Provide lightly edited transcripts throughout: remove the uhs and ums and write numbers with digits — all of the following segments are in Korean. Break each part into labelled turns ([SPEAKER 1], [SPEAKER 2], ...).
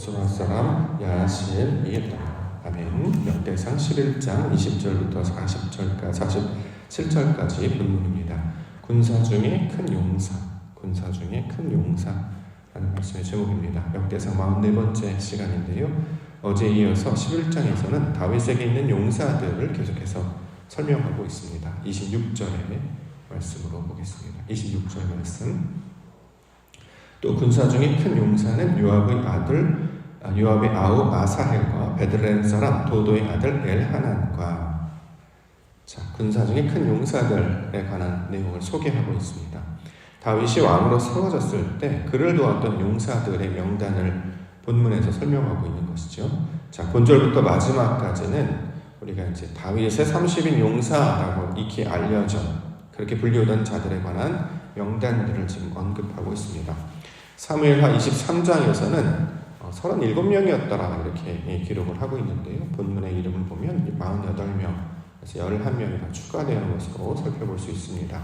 [SPEAKER 1] 스라 사람 야시엘이다. 아멘. 역대상 11장 20절부터 47절까지 본문입니다. 군사 중에 큰 용사, 군사 중에 큰 용사라는 말씀의 제목입니다. 역대상 44번째 시간인데요. 어제 이어서 11장에서는 다윗에게 있는 용사들을 계속해서 설명하고 있습니다. 26절의 말씀으로 보겠습니다. 26절 말씀. 또 군사 중에 큰 용사는 요압의 아우 아사헬과 베들레헴 사람 도도의 아들 엘하난과. 자, 군사 중에 큰 용사들에 관한 내용을 소개하고 있습니다. 다윗이 왕으로 세워졌을 때 그를 도왔던 용사들의 명단을 본문에서 설명하고 있는 것이죠. 자, 본절부터 마지막까지는 우리가 이제 다윗의 30인 용사라고 익히 알려져 그렇게 불리우던 자들에 관한 명단들을 지금 언급하고 있습니다. 사무엘하 23장에서는 37명이었더라 이렇게 기록을 하고 있는데요. 본문의 이름을 보면 48명에서 11명이 추가되는 것으로 살펴볼 수 있습니다.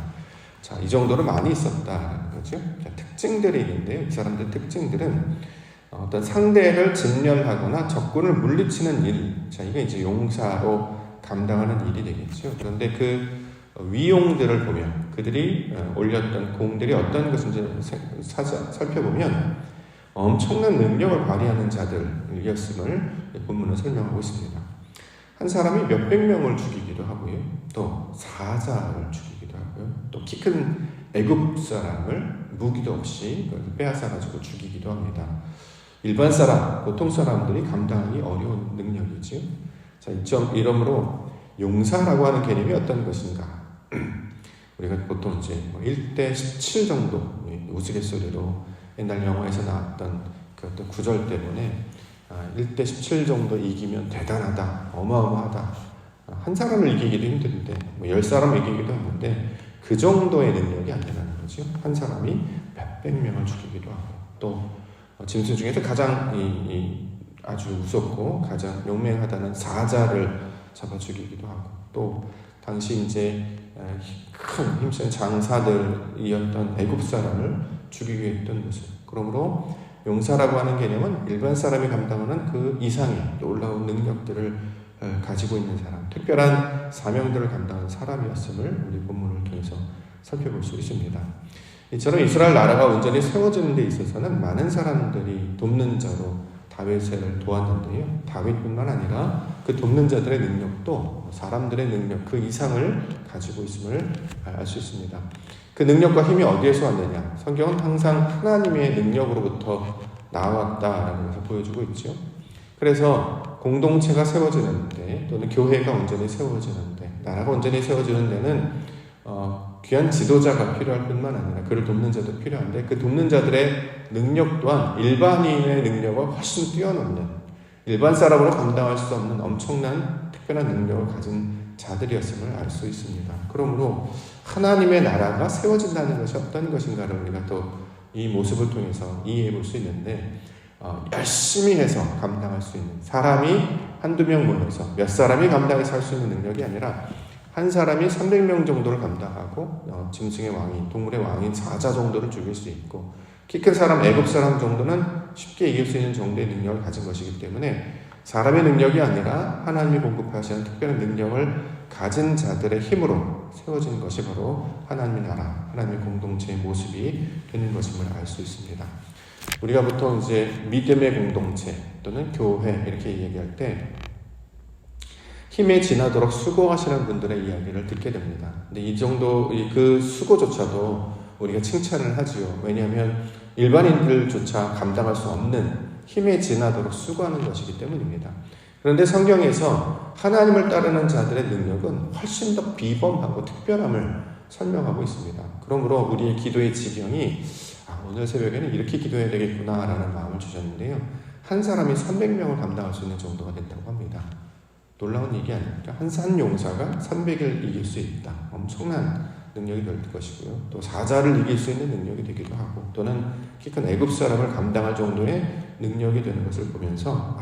[SPEAKER 1] 자, 이 정도로 많이 있었다는 거죠. 자, 특징들이 있는데요. 이 사람들의 특징들은 어떤 상대를 진멸하거나 적군을 물리치는 일, 자, 이게 이제 용사로 감당하는 일이 되겠죠. 그런데 그 위용들을 보면 그들이 올렸던 공들이 어떤 것인지 살펴보면 엄청난 능력을 발휘하는 자들이었음을 본문은 설명하고 있습니다. 한 사람이 몇백 명을 죽이기도 하고요. 또 사자를 죽이기도 하고요. 또 키 큰 애굽 사람을 무기도 없이 빼앗아가지고 죽이기도 합니다. 일반 사람, 보통 사람들이 감당하기 어려운 능력이지요. 자, 이러므로 용사라고 하는 개념이 어떤 것인가? 우리가 보통 이제 1대 17 정도 우스갯소리로 옛날 영화에서 나왔던 그 어떤 구절 때문에 1대 17 정도 이기면 대단하다, 어마어마하다. 한 사람을 이기기도 힘든데 10사람을 이기기도 하는데 그 정도의 능력이 안 되는 거죠. 한 사람이 몇백 명을 죽이기도 하고 또 짐승 중에서 가장 아주 무섭고 가장 용맹하다는 사자를 잡아 죽이기도 하고 또 당시 이제 큰 힘센 장사들이었던 애굽 사람을 죽이게 했던 것을. 그러므로 용사라고 하는 개념은 일반 사람이 감당하는 그 이상의 놀라운 능력들을 가지고 있는 사람, 특별한 사명들을 감당하는 사람이었음을 우리 본문을 통해서 살펴볼 수 있습니다. 이처럼 이스라엘 나라가 온전히 세워지는 데 있어서는 많은 사람들이 돕는 자로 다윗을 도왔는데요. 다윗뿐만 아니라 그 돕는 자들의 능력도 사람들의 능력 그 이상을 가지고 있음을 알 수 있습니다. 그 능력과 힘이 어디에서 왔느냐? 성경은 항상 하나님의 능력으로부터 나왔다라는 것을 보여주고 있죠. 그래서 공동체가 세워지는데 또는 교회가 온전히 세워지는데 나라가 온전히 세워지는 데는 귀한 지도자가 필요할 뿐만 아니라 그를 돕는 자도 필요한데 그 돕는 자들의 능력 또한 일반인의 능력을 훨씬 뛰어넘는 일반 사람으로 감당할 수 없는 엄청난 특별한 능력을 가진 자들이었음을 알 수 있습니다. 그러므로 하나님의 나라가 세워진다는 것이 어떤 것인가를 우리가 또 이 모습을 통해서 이해해 볼 수 있는데 열심히 해서 감당할 수 있는 사람이 한두 명 모여서 몇 사람이 감당해서 할 수 있는 능력이 아니라 한 사람이 300명 정도를 감당하고 짐승의 왕인, 동물의 왕인 사자 정도를 죽일 수 있고 키 큰 사람, 애굽 사람 정도는 쉽게 이길 수 있는 정도의 능력을 가진 것이기 때문에 사람의 능력이 아니라 하나님이 공급하시는 특별한 능력을 가진 자들의 힘으로 세워진 것이 바로 하나님의 나라, 하나님의 공동체의 모습이 되는 것임을 알 수 있습니다. 우리가 보통 이제 믿음의 공동체 또는 교회 이렇게 얘기할 때 힘에 지나도록 수고하시는 분들의 이야기를 듣게 됩니다. 근데 이 정도 그 수고조차도 우리가 칭찬을 하지요. 왜냐하면 일반인들조차 감당할 수 없는 힘에 지나도록 수고하는 것이기 때문입니다. 그런데 성경에서 하나님을 따르는 자들의 능력은 훨씬 더 비범하고 특별함을 설명하고 있습니다. 그러므로 우리의 기도의 지경이 오늘 새벽에는 이렇게 기도해야 되겠구나라는 마음을 주셨는데요. 한 사람이 300명을 감당할 수 있는 정도가 된다고 합니다. 놀라운 얘기 아닙니까? 한 용사가 300을 이길 수 있다. 엄청난 능력이 될 것이고요. 또 사자를 이길 수 있는 능력이 되기도 하고 또는 키 큰 애굽 사람을 감당할 정도의 능력이 되는 것을 보면서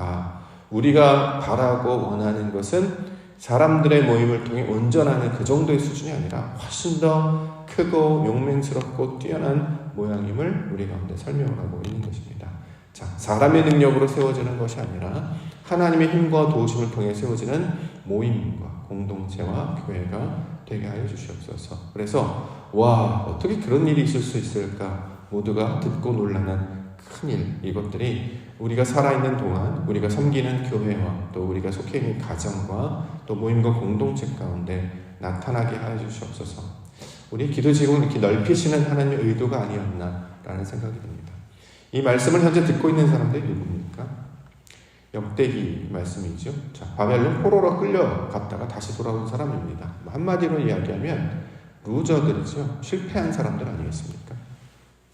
[SPEAKER 1] 우리가 바라고 원하는 것은 사람들의 모임을 통해 온전하는 그 정도의 수준이 아니라 훨씬 더 크고 용맹스럽고 뛰어난 모양임을 우리 가운데 설명을 하고 있는 것입니다. 자, 사람의 능력으로 세워지는 것이 아니라 하나님의 힘과 도우심을 통해 세워지는 모임과 공동체와 교회가 되게 하여 주시옵소서. 그래서 어떻게 그런 일이 있을 수 있을까? 모두가 듣고 놀라는 큰일, 이것들이 우리가 살아있는 동안 우리가 섬기는 교회와 또 우리가 속해 있는 가정과 또 모임과 공동체 가운데 나타나게 하여 주시옵소서. 우리 기도 지국을 이렇게 넓히시는 하나님의 의도가 아니었나라는 생각이 듭니다. 이 말씀을 현재 듣고 있는 사람들이 누굽니까? 역대기 말씀이죠. 자, 바벨론 포로로 끌려갔다가 다시 돌아온 사람입니다. 한마디로 이야기하면 루저들이죠. 실패한 사람들 아니겠습니까?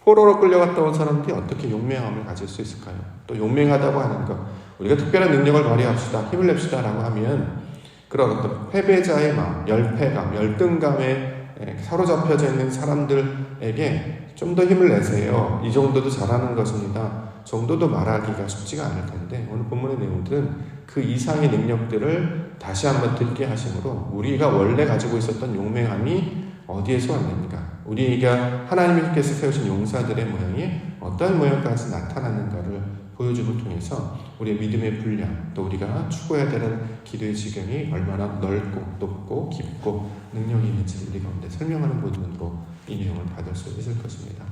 [SPEAKER 1] 포로로 끌려갔다 온 사람들이 어떻게 용맹함을 가질 수 있을까요? 또 용맹하다고 하는 것, 우리가 특별한 능력을 발휘합시다, 힘을 냅시다 라고 하면 그런 어떤 패배자의 마음, 열패감, 열등감에 사로잡혀져 있는 사람들에게 좀 더 힘을 내세요. 이 정도도 잘하는 것입니다. 정도도 말하기가 쉽지가 않을 텐데 오늘 본문의 내용들은 그 이상의 능력들을 다시 한번 듣게 하심으로 우리가 원래 가지고 있었던 용맹함이 어디에서 왔는가, 우리가 하나님께서 세우신 용사들의 모양이 어떠한 모양까지 나타나는가를 보여줌을 통해서 우리의 믿음의 분량, 또 우리가 추구해야 되는 기도의 지경이 얼마나 넓고 높고 깊고 능력이 있는지 우리 가운데 설명하는 부분으로 이 내용을 받을 수 있을 것입니다.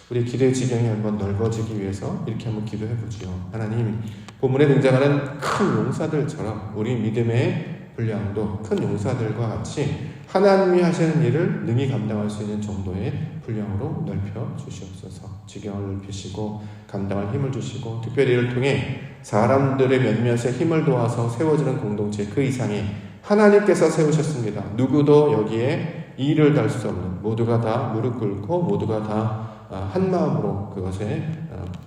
[SPEAKER 1] 우리 기도의 지경이 한번 넓어지기 위해서 이렇게 한번 기도해보지요. 하나님, 본문에 등장하는 큰 용사들처럼 우리 믿음의 분량도 큰 용사들과 같이 하나님이 하시는 일을 능히 감당할 수 있는 정도의 분량으로 넓혀 주시옵소서. 지경을 넓히시고 감당할 힘을 주시고 특별히 이를 통해 사람들의 몇몇의 힘을 도와서 세워지는 공동체 그 이상의 하나님께서 세우셨습니다. 누구도 여기에 이의를 달 수 없는, 모두가 다 무릎 꿇고 모두가 다 한 마음으로 그것에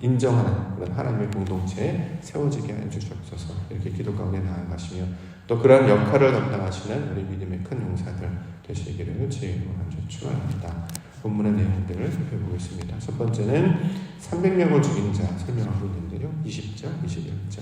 [SPEAKER 1] 인정하는 그런 하나님의 공동체에 세워지게 해주시옵소서. 이렇게 기도 가운데 나아가시며 또 그런 역할을 감당하시는 우리 믿음의 큰 용사들 되시기를 주의 이름으로 축원합니다. 본문의 내용들을 살펴보겠습니다. 첫 번째는 300명을 죽인 자 설명하고 있는데요. 20절, 21절.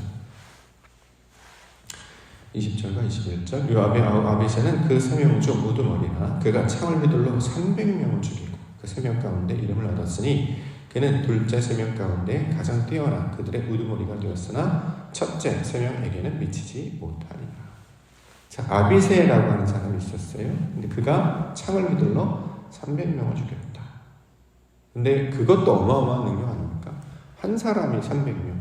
[SPEAKER 1] 20절과 21절. 요압의 아비새는 그 3명 중 우두머리라 그가 창을 휘둘러 300명을 죽이고 그 3명 가운데 이름을 얻었으니 그는 둘째 3명 가운데 가장 뛰어난 그들의 우두머리가 되었으나 첫째 3명에게는 미치지 못하리라. 자, 아비새라고 하는 사람이 있었어요. 근데 그가 창을 휘둘러 300명을 죽였다. 근데 그것도 어마어마한 능력 아닙니까? 한 사람이 300명.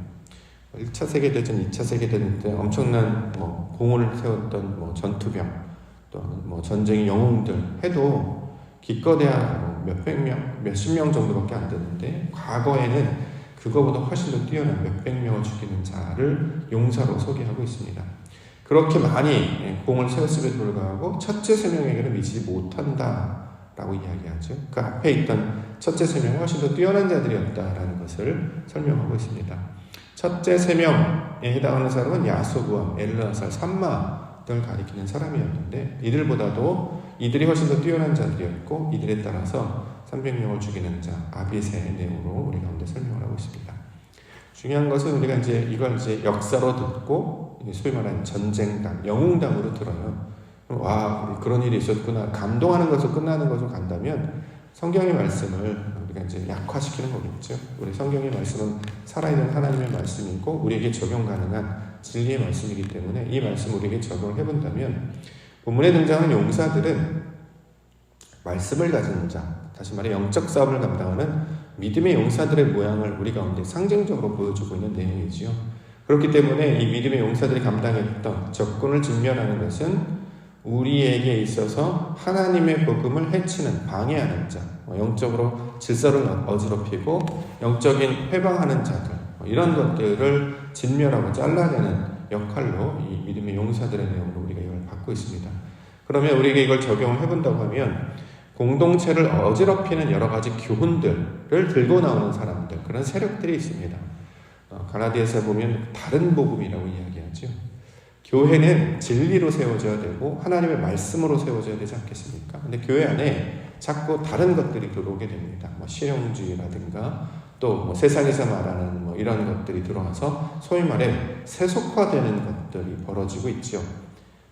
[SPEAKER 1] 1차 세계대전, 2차 세계대전 때 엄청난 공을 세웠던 전투병, 또 전쟁의 영웅들 해도 기껏해야 몇백 명, 몇십 명 정도밖에 안 되는데 과거에는 그거보다 훨씬 더 뛰어난 몇백 명을 죽이는 자를 용사로 소개하고 있습니다. 그렇게 많이 공을 세웠음에도 불구하고 첫째 3명에게는 미치지 못한다라고 이야기하죠. 그 앞에 있던 첫째 3명은 훨씬 더 뛰어난 자들이었다라는 것을 설명하고 있습니다. 첫째 3명에 해당하는 사람은 야소부와 엘르아살, 삼마를 가리키는 사람이었는데 이들이 훨씬 더 뛰어난 자들이었고 이들에 따라서 300명을 죽이는 자 아비새의 내용으로 우리 가운데 설명을 하고 있습니다. 중요한 것은 우리가 이걸 역사로 듣고 소위 말하는 전쟁당, 영웅당으로 들어요. 와, 그런 일이 있었구나. 감동하는 것으로 끝나는 것으로 간다면 성경의 말씀을 우리가 약화시키는 거겠죠. 우리 성경의 말씀은 살아있는 하나님의 말씀이고 우리에게 적용 가능한 진리의 말씀이기 때문에 이 말씀 우리에게 적용을 해본다면 본문에 등장하는 용사들은 말씀을 가진 자, 다시 말해 영적 싸움을 감당하는 믿음의 용사들의 모양을 우리 가운데 상징적으로 보여주고 있는 내용이지요. 그렇기 때문에 이 믿음의 용사들이 감당했던 적군을 직면하는 것은 우리에게 있어서 하나님의 복음을 해치는, 방해하는 자, 영적으로 질서를 어지럽히고 영적인 회방하는 자들, 이런 것들을 진멸하고 잘라내는 역할로 이 믿음의 용사들의 내용으로 우리가 이걸 받고 있습니다. 그러면 우리에게 이걸 적용을 해본다고 하면 공동체를 어지럽히는 여러 가지 교훈들을 들고 나오는 사람들, 그런 세력들이 있습니다. 갈라디아서 보면 다른 복음이라고 이야기하죠. 교회는 진리로 세워져야 되고 하나님의 말씀으로 세워져야 되지 않겠습니까? 근데 교회 안에 자꾸 다른 것들이 들어오게 됩니다. 실용주의라든가 또 세상에서 말하는 이런 것들이 들어와서 소위 말해 세속화되는 것들이 벌어지고 있죠.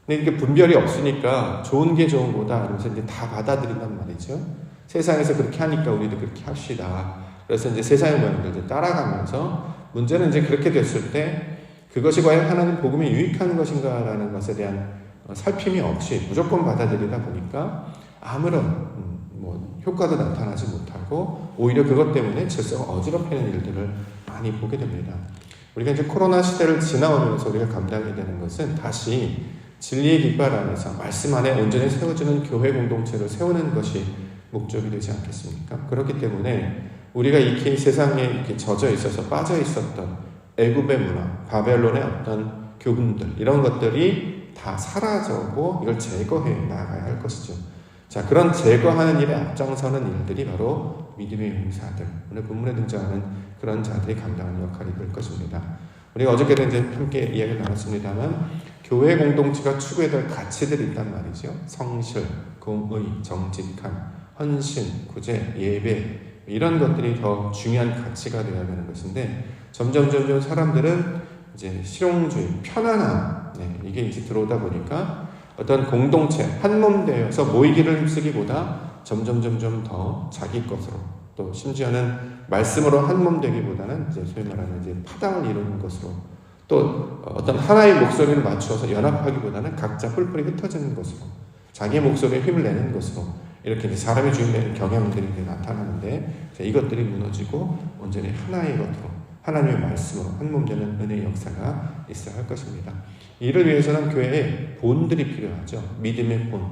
[SPEAKER 1] 근데 이게 분별이 없으니까 좋은 게 좋은 거다 그래서 다 받아들인단 말이죠. 세상에서 그렇게 하니까 우리도 그렇게 합시다. 그래서 세상의 모양들 따라가면서 문제는 이제 그렇게 됐을 때 그것이 과연 하나님 복음에 유익한 것인가라는 것에 대한 살핌이 없이 무조건 받아들이다 보니까 아무런 효과도 나타나지 못하고 오히려 그것 때문에 질서가 어지럽히는 일들을 많이 보게 됩니다. 우리가 이제 코로나 시대를 지나오면서 우리가 감당해야 되는 것은 다시 진리의 깃발 안에서 말씀 안에 온전히 세워지는 교회 공동체를 세우는 것이 목적이 되지 않겠습니까? 그렇기 때문에 우리가 이 세상에 이렇게 젖어 있어서 빠져 있었던 애굽의 문화, 바벨론의 어떤 교훈들 이런 것들이 다 사라져고 이걸 제거해 나가야 할 것이죠. 자, 그런 제거하는 일에 앞장서는 일들이 바로 믿음의 용사들, 오늘 본문에 등장하는 그런 자들이 감당하는 역할이 될 것입니다. 우리가 어저께도 이제 함께 이야기를 나눴습니다만 교회 공동체가 추구해야 될 가치들이 있단 말이죠. 성실, 공의, 정직함, 헌신, 구제, 예배 이런 것들이 더 중요한 가치가 되어야 되는 것인데 점점 사람들은 이제 실용주의, 편안함 이게 이제 들어오다 보니까 어떤 공동체, 한몸 되어서 모이기를 힘쓰기보다 점점 더 자기 것으로 또 심지어는 말씀으로 한몸 되기보다는 이제 소위 말하는 이제 파당을 이루는 것으로 또 어떤 하나의 목소리를 맞추어서 연합하기보다는 각자 뿔뿔이 흩어지는 것으로 자기의 목소리에 힘을 내는 것으로 이렇게 이제 사람이 주인되는 경향들이 나타나는데 이것들이 무너지고 온전히 하나의 것으로 하나님의 말씀으로 한몸 되는 은혜의 역사가 있어야 할 것입니다. 이를 위해서는 교회에 본들이 필요하죠. 믿음의 본.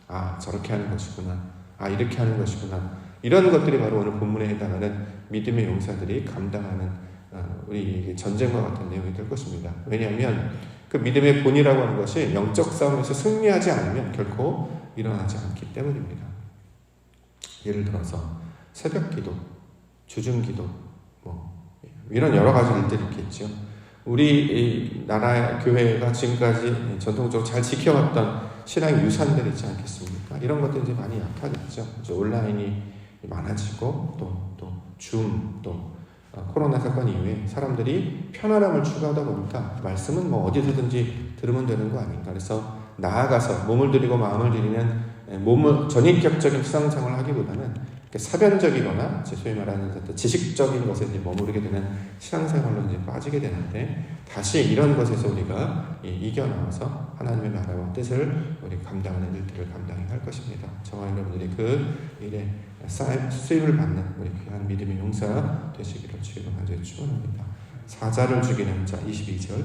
[SPEAKER 1] 아, 저렇게 하는 것이구나. 아, 이렇게 하는 것이구나. 이런 것들이 바로 오늘 본문에 해당하는 믿음의 용사들이 감당하는 우리 전쟁과 같은 내용이 될 것입니다. 왜냐하면 그 믿음의 본이라고 하는 것이 영적 싸움에서 승리하지 않으면 결코 일어나지 않기 때문입니다. 예를 들어서 새벽 기도, 주중 기도, 이런 여러 가지 일들이 있겠죠. 우리 나라 교회가 지금까지 전통적으로 잘 지켜왔던 신앙의 유산들이 있지 않겠습니까? 이런 것들이 이제 많이 약하겠죠. 이제 온라인이 많아지고 또 줌, 또 코로나 사건 이후에 사람들이 편안함을 추구하다 보니까 말씀은 어디서든지 들으면 되는 거 아닌가. 그래서 나아가서 몸을 들이고 마음을 들이는 전인격적인 신앙생활을 하기보다는 사변적이거나 소위 말하는 지식적인 것에 머무르게 되는 신앙생활로 이제 빠지게 되는데 다시 이런 것에서 우리가 이겨나와서 하나님의 나라와 뜻을 우리 감당하는 일들을 감당해야 할 것입니다. 저와 여러분들이 그 일에 수입을 받는 우리 귀한 믿음의 용사 되시기를 주의 이름으로 축원합니다. 사자를 죽이는 자 22절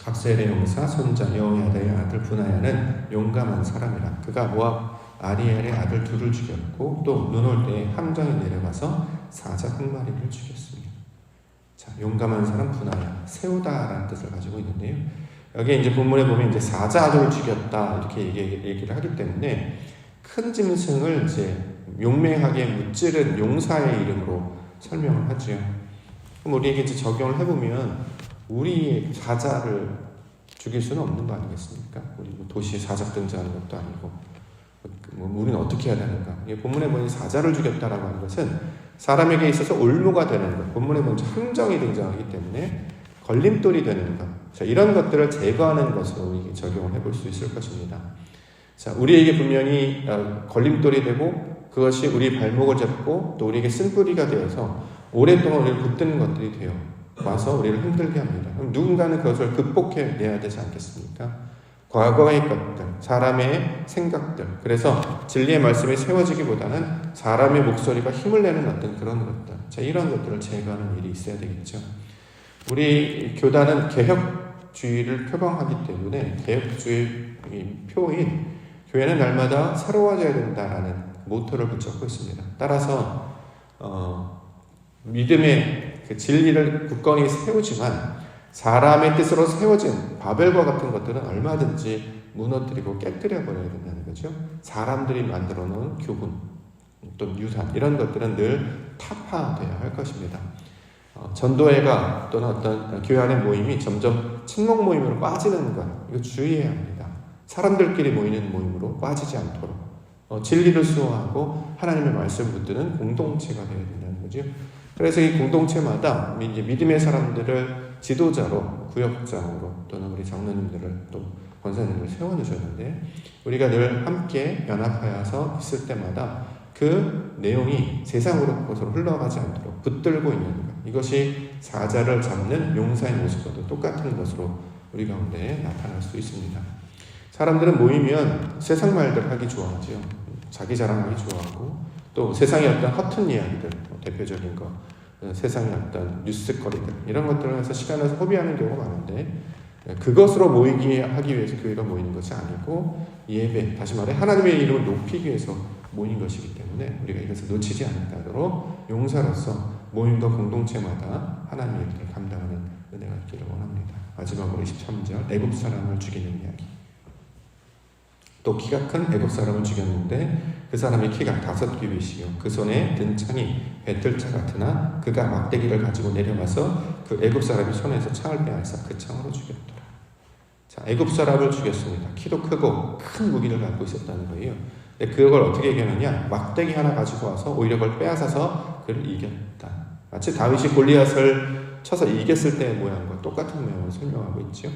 [SPEAKER 1] 각셀의 용사 손자 여호야다의 아들 분하야는 용감한 사람이라. 그가 모압 아리엘의 아들 둘을 죽였고 또 눈 올 때에 함정에 내려가서 사자 한 마리를 죽였습니다. 자, 용감한 사람 분하야, 세우다라는 뜻을 가지고 있는데요. 여기 이제 본문에 보면 이제 사자 아들을 죽였다 이렇게 얘기를 하기 때문에 큰 짐승을 이제 용맹하게 무찌른 용사의 이름으로 설명을 하죠. 그럼 우리에게 이제 적용을 해보면 우리 사자를 죽일 수는 없는 거 아니겠습니까? 우리 도시에 사자 등장하는 것도 아니고 우리는 어떻게 해야 되는가? 본문에 보니 사자를 죽였다라고 하는 것은 사람에게 있어서 올무가 되는 것, 본문에 보니 함정이 등장하기 때문에 걸림돌이 되는 것, 자, 이런 것들을 제거하는 것으로 적용을 해볼 수 있을 것입니다. 자, 우리에게 분명히 걸림돌이 되고 그것이 우리 발목을 잡고 또 우리에게 쓴뿌리가 되어서 오랫동안 우리를 붙드는 것들이 되어 와서 우리를 힘들게 합니다. 그럼 누군가는 그것을 극복해내야 되지 않겠습니까? 과거의 것들, 사람의 생각들, 그래서 진리의 말씀이 세워지기보다는 사람의 목소리가 힘을 내는 어떤 그런 것들, 자, 이런 것들을 제거하는 일이 있어야 되겠죠. 우리 교단은 개혁주의를 표방하기 때문에 개혁주의 표인 교회는 날마다 새로워져야 된다라는 모토를 붙잡고 있습니다. 따라서 믿음의 그 진리를 굳건히 세우지만 사람의 뜻으로 세워진 바벨과 같은 것들은 얼마든지 무너뜨리고 깨뜨려 버려야 된다는 거죠. 사람들이 만들어 놓은 교훈, 또 유산 이런 것들은 늘 타파되어야 할 것입니다. 전도회가 또는 어떤 교회 안의 모임이 점점 친목 모임으로 빠지는 것, 이거 주의해야 합니다. 사람들끼리 모이는 모임으로 빠지지 않도록 진리를 수호하고 하나님의 말씀을 붙드는 공동체가 되어야 된다는 거죠. 그래서 이 공동체마다 이제 믿음의 사람들을 지도자로, 구역장으로 또는 우리 장로님들을 또 권사님들을 세워놓으셨는데 우리가 늘 함께 연합하여서 있을 때마다 그 내용이 세상으로 흘러가지 않도록 붙들고 있는 것, 이것이 사자를 잡는 용사의 모습과도 똑같은 것으로 우리 가운데 나타날 수 있습니다. 사람들은 모이면 세상 말들 하기 좋아하죠. 자기 자랑하기 좋아하고, 또 세상의 어떤 허튼 이야기들, 대표적인 거, 세상의 어떤 뉴스거리들, 이런 것들을 해서 시간을 소비하는 경우가 많은데, 그것으로 모이기 하기 위해서 교회가 모이는 것이 아니고 예배, 다시 말해 하나님의 이름을 높이기 위해서 모인 것이기 때문에 우리가 이것을 놓치지 않도록 용사로서 모임과 공동체마다 하나님의 일들을 감당하는 은혜가 있기를 원합니다. 마지막으로 23절, 애굽 사람을 죽이는 이야기. 또 키가 큰 애굽 사람을 죽였는데 그 사람의 키가 5규빗이요 그 손에 든 창이 배틀차 같으나 그가 막대기를 가지고 내려가서 그 애굽 사람이 손에서 창을 빼앗아 그 창으로 죽였더라. 자, 애굽 사람을 죽였습니다. 키도 크고 큰 무기를 갖고 있었다는 거예요. 근데 그걸 어떻게 이겨내냐? 막대기 하나 가지고 와서 오히려 그걸 빼앗아서 그를 이겼다. 마치 다윗이 골리앗을 쳐서 이겼을 때의 모양과 똑같은 모양을 설명하고 있죠.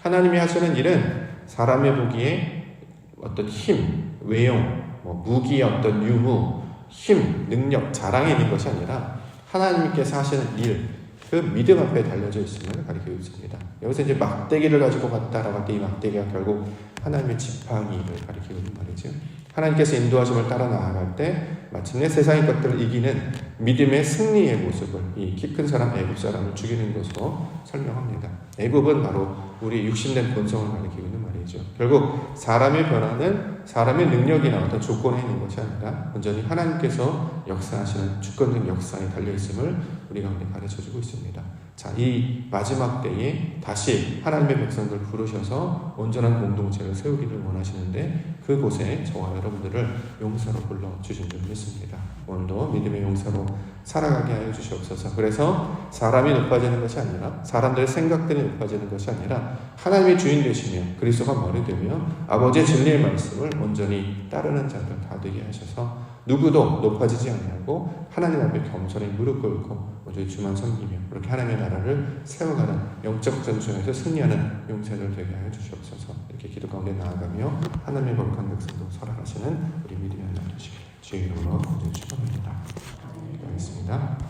[SPEAKER 1] 하나님이 하시는 일은 사람의 보기에 어떤 힘, 외형, 무기의 어떤 유무, 힘, 능력, 자랑이 있는 것이 아니라 하나님께서 하시는 일, 그 믿음 앞에 달려져 있음을 가리키고 있습니다. 여기서 이제 막대기를 가지고 갔다라고 할 때 이 막대기가 결국 하나님의 지팡이를 가리키고 있는 말이죠. 하나님께서 인도하심을 따라 나아갈 때 마침내 세상의 것들을 이기는 믿음의 승리의 모습을 이 키 큰 사람 애굽 사람을 죽이는 것으로 설명합니다. 애굽은 바로 우리 육신된 본성을 가리키고 있는 말이죠. 결국 사람의 변화는 사람의 능력이나 어떤 조건에 있는 것이 아니라 온전히 하나님께서 역사하시는 주권적 역사에 달려있음을 우리 가운데 가르쳐주고 있습니다. 자, 이 마지막 때에 다시 하나님의 백성들을 부르셔서 온전한 공동체를 세우기를 원하시는데 그곳에 저와 여러분들을 용사로 불러주신 줄 믿습니다. 오늘도 믿음의 용사로 살아가게 하여 주시옵소서. 그래서 사람이 높아지는 것이 아니라 사람들의 생각들이 높아지는 것이 아니라 하나님의 주인 되시며 그리스도가 머리 되며 아버지의 진리의 말씀을 온전히 따르는 자들 다 되게 하셔서 누구도 높아지지 아니하고 하나님 앞에 겸손히 무릎 꿇고 오직 주만 섬기며 그렇게 하나님의 나라를 세워가는 영적 전쟁에서 승리하는 용사들 되게 하여 주시옵소서. 이렇게 기도 가운데 나아가며 하나님의 거룩한 백성도 설하시는 우리 믿음의 하나님 되시기를 주의 이름으로 축원합니다. 기도하겠습니다.